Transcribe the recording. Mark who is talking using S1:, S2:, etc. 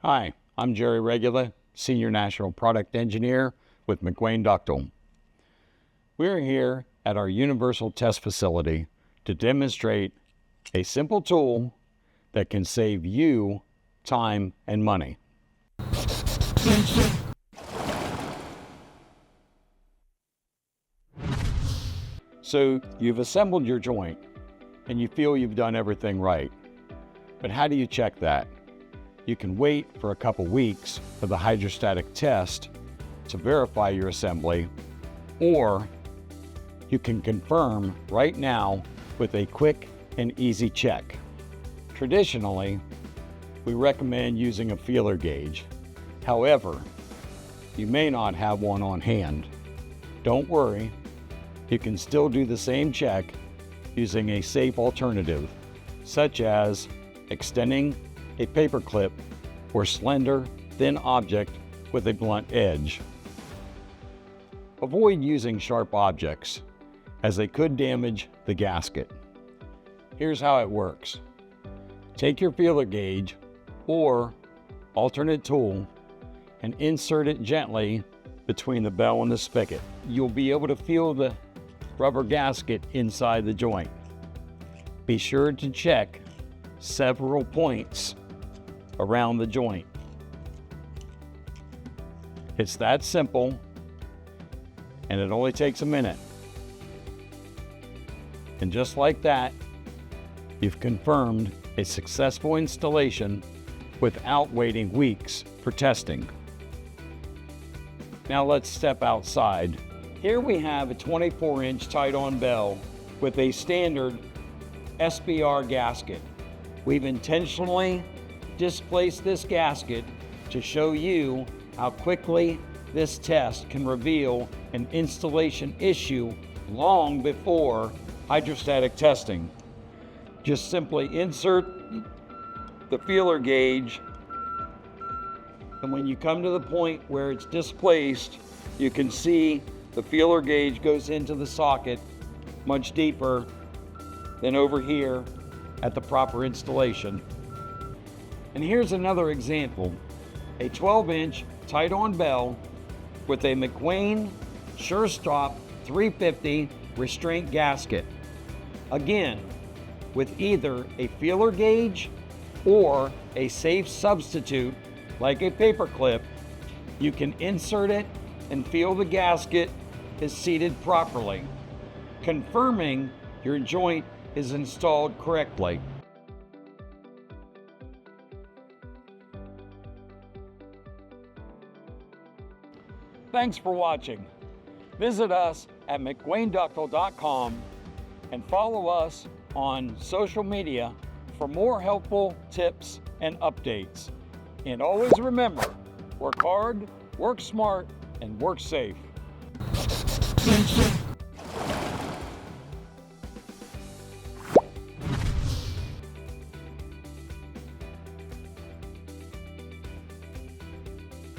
S1: Hi, I'm Jerry Regula, Senior National Product Engineer with McWane Ductile. We're here at our Universal Test Facility to demonstrate a simple tool that can save you time and money. So you've assembled your joint and you feel you've done everything right. But how do you check that? You can wait for a couple weeks for the hydrostatic test to verify your assembly, or you can confirm right now with a quick and easy check. Traditionally, we recommend using a feeler gauge. However, you may not have one on hand. Don't worry, you can still do the same check using a safe alternative, such as extending a paper clip or slender, thin object with a blunt edge. Avoid using sharp objects, as they could damage the gasket. Here's how it works. Take your feeler gauge or alternate tool and insert it gently between the bell and the spigot. You'll be able to feel the rubber gasket inside the joint. Be sure to check several points around the joint. It's that simple, and it only takes a minute. And just like that, you've confirmed a successful installation without waiting weeks for testing. Now let's step outside. Here we have a 24-inch tied-on bell with a standard SBR gasket. We've intentionally displaced this gasket to show you how quickly this test can reveal an installation issue long before hydrostatic testing. Just simply insert the feeler gauge, and when you come to the point where it's displaced, you can see the feeler gauge goes into the socket much deeper than over here at the proper installation. And here's another example, a 12-inch tied-on bell with a McWane SureStop 350 restraint gasket. Again, with either a feeler gauge or a safe substitute like a paper clip, you can insert it and feel the gasket is seated properly, confirming your joint is installed correctly. Thanks for watching. Visit us at McWaneDuctile.com and follow us on social media for more helpful tips and updates. And always remember, work hard, work smart, and work safe.